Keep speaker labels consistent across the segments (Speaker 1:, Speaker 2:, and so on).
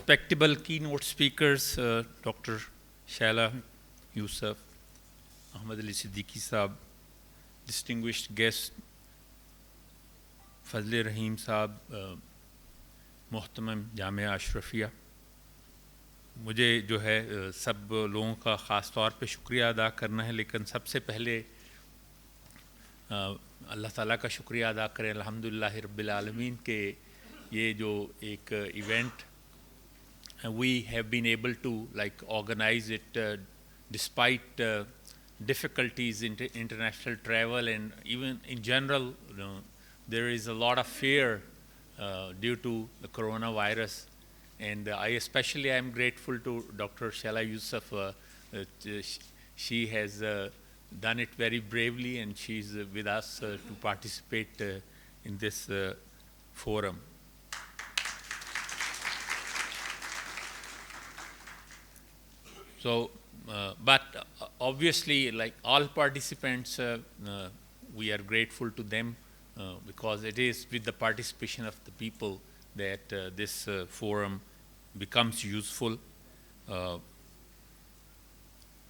Speaker 1: respectable keynote speakers, Dr. Shaila Yusuf, Ahmad Ali Siddiqui Saab, distinguished guest Fazl Rahim Saab, محترم جامعہ اشرفیہ. مجھے جو ہے سب لوگوں کا خاص طور پہ شکریہ ادا کرنا ہے، لیکن سب سے پہلے اللہ تعالیٰ کا شکریہ ادا کریں الحمدللہ رب العالمین کہ یہ جو ایک event we have been able to organize it despite difficulties in international travel, and even in general there is a lot of fear due to the coronavirus. And I especially am grateful to Dr. Shaila Yusuf. She has done it very bravely, and she's with us to participate in this forum. So, but obviously, like all participants, we are grateful to them because it is with the participation of the people that this forum becomes useful.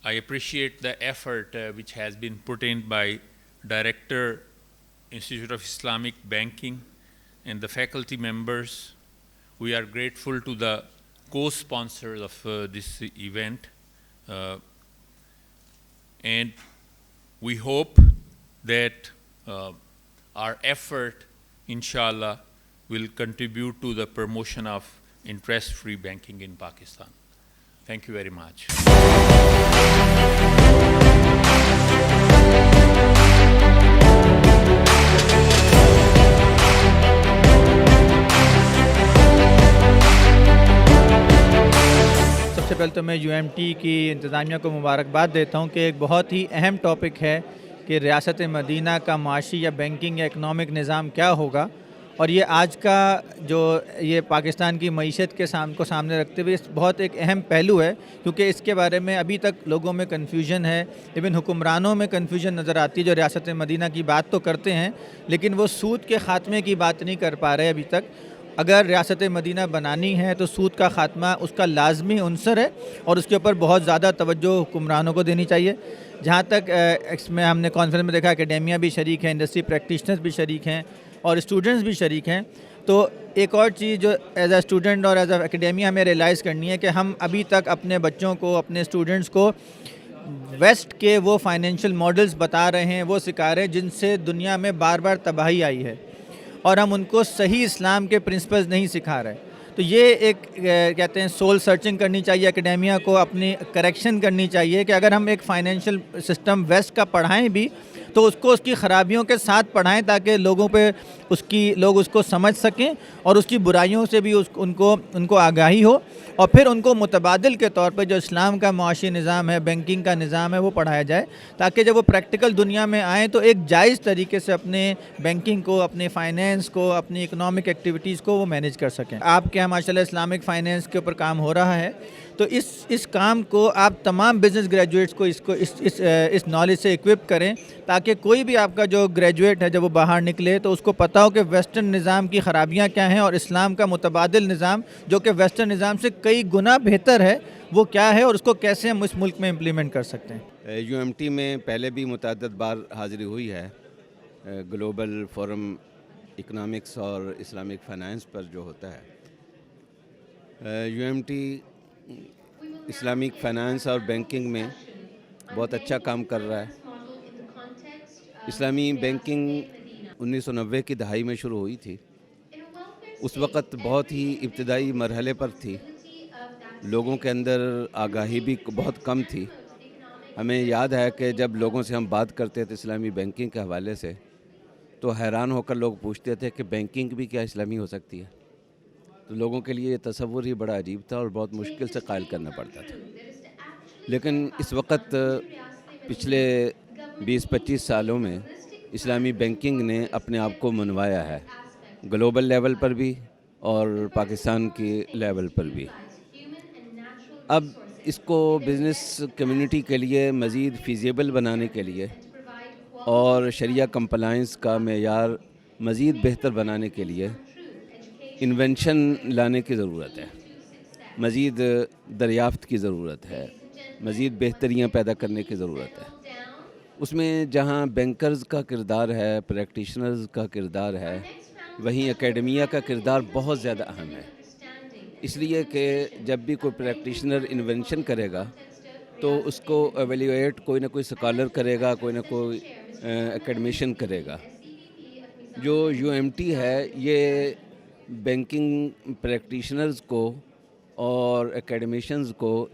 Speaker 1: I appreciate the effort which has been put in by Director, Institute of Islamic Banking, and the faculty members. We are grateful to the co-sponsors of this event. And we hope that our effort, inshallah, will contribute to the promotion of interest-free banking in Pakistan. Thank you very much.
Speaker 2: سب سے پہلے تو میں you M T کی انتظامیہ کو مبارکباد دیتا ہوں کہ ایک بہت ہی اہم ٹاپک ہے کہ ریاست مدینہ کا معاشی یا بینکنگ یا اکنامک نظام کیا ہوگا، اور یہ آج کا جو یہ پاکستان کی معیشت کے کو سامنے رکھتے ہوئے بہت ایک اہم پہلو ہے، کیونکہ اس کے بارے میں ابھی تک لوگوں میں کنفیوژن ہے، ایون حکمرانوں میں کنفیوژن نظر آتی ہے جو ریاست مدینہ کی بات تو کرتے ہیں لیکن وہ سود کے خاتمے کی بات نہیں کر پا رہے ابھی تک. اگر ریاست مدینہ بنانی ہے تو سود کا خاتمہ اس کا لازمی عنصر ہے، اور اس کے اوپر بہت زیادہ توجہ حکمرانوں کو دینی چاہیے. جہاں تک اس میں ہم نے کانفرنس میں دیکھا اکیڈیمیا بھی شریک ہیں، انڈسٹری پریکٹیشنرز بھی شریک ہیں اور اسٹوڈنٹس بھی شریک ہیں. تو ایک اور چیز جو ایز اے اسٹوڈنٹ اور ایز اے اکیڈیمیا ہمیں ریئلائز کرنی ہے کہ ہم ابھی تک اپنے بچوں کو، اپنے اسٹوڈنٹس کو ویسٹ کے وہ فائنینشیل ماڈلز بتا رہے ہیں، وہ سکھا رہے ہیں جن سے دنیا میں بار بار تباہی آئی ہے، اور ہم ان کو صحیح اسلام کے پرنسپلز نہیں سکھا رہے. تو یہ ایک کہتے ہیں سول سرچنگ کرنی چاہیے اکیڈیمیا کو، اپنی کریکشن کرنی چاہیے کہ اگر ہم ایک فائنینشیل سسٹم ویسٹ کا پڑھائیں بھی تو اس کو اس کی خرابیوں کے ساتھ پڑھائیں تاکہ لوگوں پہ لوگ اس کو سمجھ سکیں اور اس کی برائیوں سے بھی ان کو آگاہی ہو، اور پھر ان کو متبادل کے طور پہ جو اسلام کا معاشی نظام ہے، بینکنگ کا نظام ہے، وہ پڑھایا جائے تاکہ جب وہ پریکٹیکل دنیا میں آئیں تو ایک جائز طریقے سے اپنے بینکنگ کو، اپنے فائنینس کو، اپنی اکنامک ایکٹیویٹیز کو وہ مینیج کر سکیں. آپ کے یہاں ماشاء اللہ اسلامک فائنینس کے اوپر کام ہو رہا ہے، تو اس کام کو آپ تمام بزنس گریجویٹس کو اس نالج سے اکوپ کریں تاکہ کوئی بھی آپ کا جو گریجویٹ ہے جب وہ باہر نکلے تو اس کو پتہ ہو کہ ویسٹرن نظام کی خرابیاں کیا ہیں اور اسلام کا متبادل نظام جو کہ ویسٹرن نظام سے کئی گنا بہتر ہے وہ کیا ہے، اور اس کو کیسے ہم اس ملک میں امپلیمنٹ کر سکتے ہیں.
Speaker 3: یو ایم ٹی میں پہلے بھی متعدد بار حاضری ہوئی ہے، گلوبل فورم اکنامکس اور اسلامک فائنانس پر جو ہوتا ہے. U M T Islamic finance اور بینکنگ میں بہت اچھا کام کر رہا ہے. اسلامی بینکنگ 1990 کی دہائی میں شروع ہوئی تھی. اس وقت بہت ہی ابتدائی مرحلے پر تھی، لوگوں کے اندر آگاہی بھی بہت کم تھی. ہمیں یاد ہے کہ جب لوگوں سے ہم بات کرتے تھے اسلامی بینکنگ کے حوالے سے تو حیران ہو کر لوگ پوچھتے تھے کہ بینکنگ بھی کیا اسلامی ہو سکتی ہے. تو لوگوں کے لیے یہ تصور ہی بڑا عجیب تھا اور بہت مشکل سے قائل کرنا پڑتا تھا. لیکن اس وقت پچھلے 20-25 سالوں میں اسلامی بینکنگ نے اپنے آپ کو منوایا ہے، گلوبل لیول پر بھی اور پاکستان کی لیول پر بھی. اب اس کو بزنس کمیونٹی کے لیے مزید فیزیبل بنانے کے لیے اور شریعہ کمپلائنس کا معیار مزید بہتر بنانے کے لیے انوینشن لانے کی ضرورت ہے. مزید دریافت کی ضرورت ہے، مزید بہتریاں پیدا کرنے کی ضرورت ہے۔ اس میں جہاں بینکرز کا کردار ہے، پریکٹیشنرز کا کردار ہے، وہیں اکیڈمیا کا کردار بہت زیادہ اہم ہے، اس لیے کہ جب بھی کوئی پریکٹیشنر انوینشن کرے گا تو اس کو ایویلیویٹ کوئی نہ کوئی سکالر کرے گا، کوئی نہ کوئی اکیڈمیشین کرے گا۔ جو یو ایم ٹی ہے یہ بینکنگ پریکٹیشنرز کو اور اکیڈمیشنز کو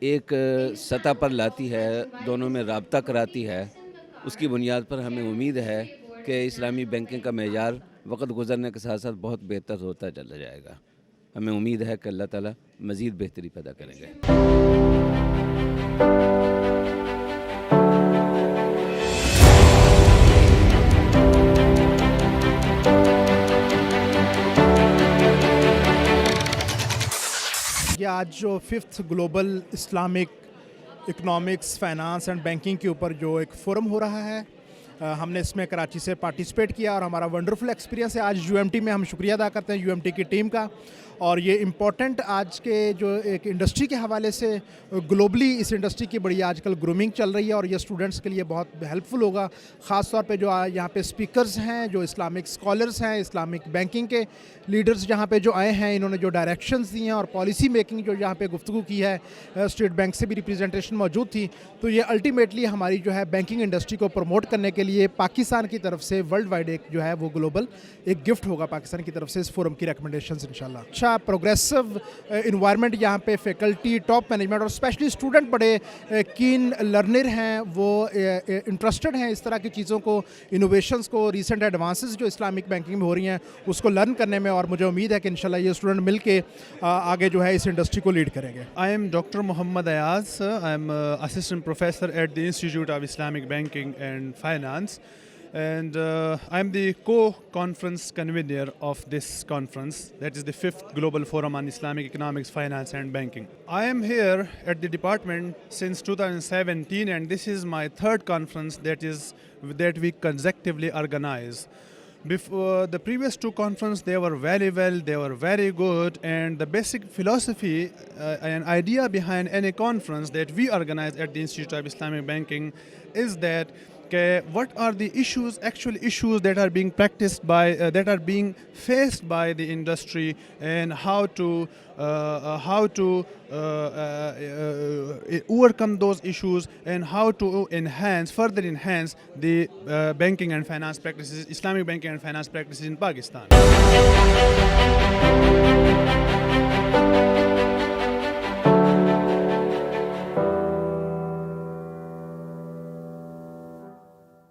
Speaker 3: ایک سطح پر لاتی ہے، دونوں میں رابطہ کراتی ہے۔ اس کی بنیاد پر ہمیں امید ہے کہ اسلامی بینکنگ کا معیار وقت گزرنے کے ساتھ ساتھ بہت بہتر ہوتا چلا جائے گا۔ ہمیں امید ہے کہ اللہ تعالیٰ مزید بہتری پیدا کریں گے۔
Speaker 4: یہ آج جو 5th global Islamic economics finance and banking کے اوپر جو ایک فورم ہو رہا ہے، ہم نے اس میں کراچی سے پارٹیسپیٹ کیا اور ہمارا ونڈرفل ایکسپیرینس ہے۔ آج یو ایم ٹی میں ہم شکریہ ادا کرتے ہیں یو ایم ٹی کی ٹیم کا، اور یہ امپورٹنٹ آج کے جو ایک انڈسٹری کے حوالے سے گلوبلی اس انڈسٹری کی بڑی آج کل گرومنگ چل رہی ہے، اور یہ اسٹوڈنٹس کے لیے بہت ہیلپ فل ہوگا، خاص طور پہ جو یہاں پہ اسپیکرز ہیں، جو اسلامک اسکالرز ہیں، اسلامک بینکنگ کے لیڈرز یہاں پہ جو آئے ہیں، انہوں نے جو ڈائریکشنز دی ہیں اور پالیسی میکنگ جو یہاں پہ گفتگو کی ہے، اسٹیٹ بینک سے بھی ریپرزنٹیشن موجود تھی، تو یہ الٹیمیٹلی ہماری جو ہے بینکنگ انڈسٹری کو پروموٹ کرنے کے لیے پاکستان کی طرف سے ورلڈ وائڈ ایک جو ہے وہ گلوبل ایک گفٹ ہوگا پاکستان کی طرف سے اس فورم کی ریکمنڈیشنز انشاءاللہ۔ اچھا پروگریسو انوائرمنٹ یہاں پہ فیکلٹی، ٹاپ مینجمنٹ اور اسپیشلی اسٹوڈنٹ بڑے کین لرنر ہیں، وہ انٹرسٹڈ ہیں اس طرح کی چیزوں کو، انوویشنز کو، ریسنٹ ایڈوانسز جو اسلامک بینکنگ میں ہو رہی ہیں اس کو لرن کرنے میں، اور مجھے امید ہے کہ انشاءاللہ یہ اسٹوڈنٹ مل کے آگے جو ہے اس انڈسٹری کو لیڈ کریں گے۔
Speaker 5: I am Dr. Muhammad Ayaz. I am assistant professor at the Institute of Islamic Banking and Finance, and I am the co-conference convener of this conference, that is the 5th Global Forum on Islamic Economics, Finance and Banking. I am here at the department since 2017, and this is my third conference that we consecutively organize. Before the previous two conferences, they were very well, they were very good, and the basic philosophy and idea behind any conference that we organize at the Institute of Islamic Banking is that what are the issues, actual issues that are being practiced by, that are being faced by the industry, and how to overcome those issues, and how to further enhance the banking and finance practices, Islamic banking and finance practices in Pakistan.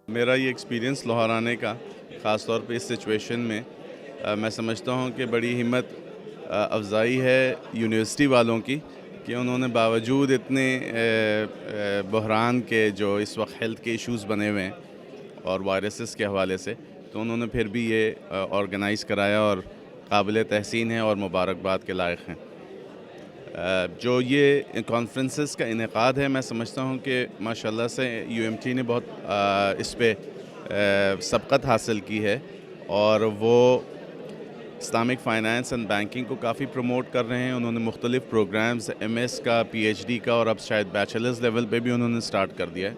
Speaker 6: میرا یہ experience Lahore آنے کا، خاص طور پہ اس situation میں، میں سمجھتا ہوں کہ بڑی ہمت افزائی ہے یونیورسٹی والوں کی کہ انہوں نے باوجود اتنے بحران کے جو اس وقت ہیلتھ کے ایشوز بنے ہوئے ہیں اور وائرسز کے حوالے سے، تو انہوں نے پھر بھی یہ آرگنائز کرایا اور قابل تحسین ہے اور مبارکباد کے لائق ہیں۔ جو یہ کانفرنسز کا انعقاد ہے، میں سمجھتا ہوں کہ ماشاءاللہ سے یو ایم ٹی نے بہت اس پہ سبقت حاصل کی ہے، اور وہ اسلامک فائنانس اینڈ بینکنگ کو کافی پروموٹ کر رہے ہیں۔ انہوں نے مختلف پروگرامز، ایم ایس کا، پی ایچ ڈی کا، اور اب شاید بیچلرز لیول پہ بھی انہوں نے سٹارٹ کر دیا ہے،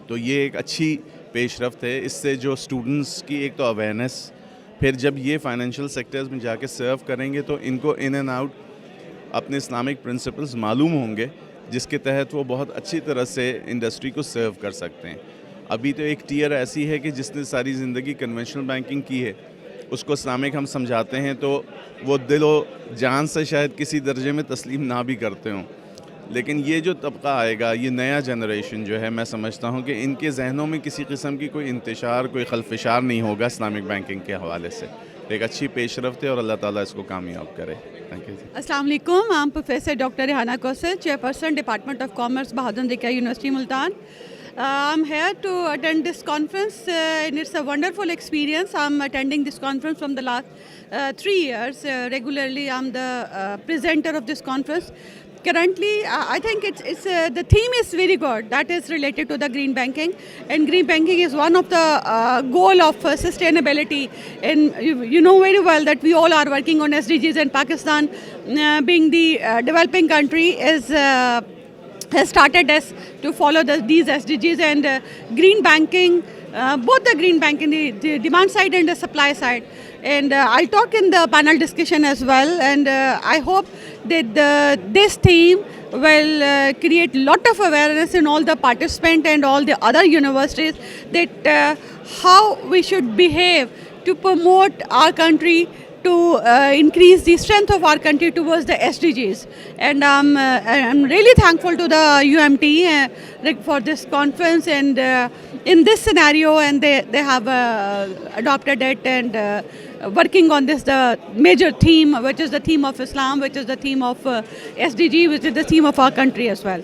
Speaker 6: تو یہ ایک اچھی پیش رفت ہے۔ اس سے جو اسٹوڈنٹس کی ایک تو اویئرنیس، پھر جب یہ فائنینشیل سیکٹرز میں جا کے سرو کریں گے تو ان کو ان اینڈ آؤٹ اپنے اسلامک پرنسپلز معلوم ہوں گے، جس کے تحت وہ بہت اچھی طرح سے انڈسٹری کو سرو کر سکتے ہیں۔ ابھی تو ایک ٹیئر ایسی ہے کہ جس نے ساری زندگی کنونشنل بینکنگ کی ہے، اس کو اسلامک ہم سمجھاتے ہیں تو وہ دل و جان سے شاید کسی درجے میں تسلیم نہ بھی کرتے ہوں، لیکن یہ جو طبقہ آئے گا، یہ نیا جنریشن جو ہے، میں سمجھتا ہوں کہ ان کے ذہنوں میں کسی قسم کی کوئی انتشار، کوئی خلفشار نہیں ہوگا اسلامک بینکنگ کے حوالے سے۔ ایک اچھی پیش رفت ہے اور اللہ تعالیٰ اس کو کامیاب کرے۔
Speaker 7: السلام علیکم، I'm Professor Dr. Rehana Kausar, Chairperson, Department of Commerce, Bahadur Dikia University, Multan. I'm here to attend this conference and it's a wonderful experience. I'm attending this conference from the last 3 years. Regularly I'm the presenter of this conference. currently, I think it's the theme is very good. That is related to the green banking, and green banking is one of the goal of sustainability. And you know very well that we all are working on SDGs, and Pakistan, being the developing country, is has started us to follow these SDGs, and green banking, both the green banking, the demand side and the supply side. And I'll talk in the panel discussion as well, and I hope that this theme will create lot of awareness in all the participants and all the other universities, that how we should behave to promote our country, to increase the strength of our country towards the SDGs. And I'm really thankful to the UMT for this conference, and in this scenario, and they have adopted it, and working on this, the major theme, which is the theme of Islam, which is the theme of SDG, which is the theme of our country as well.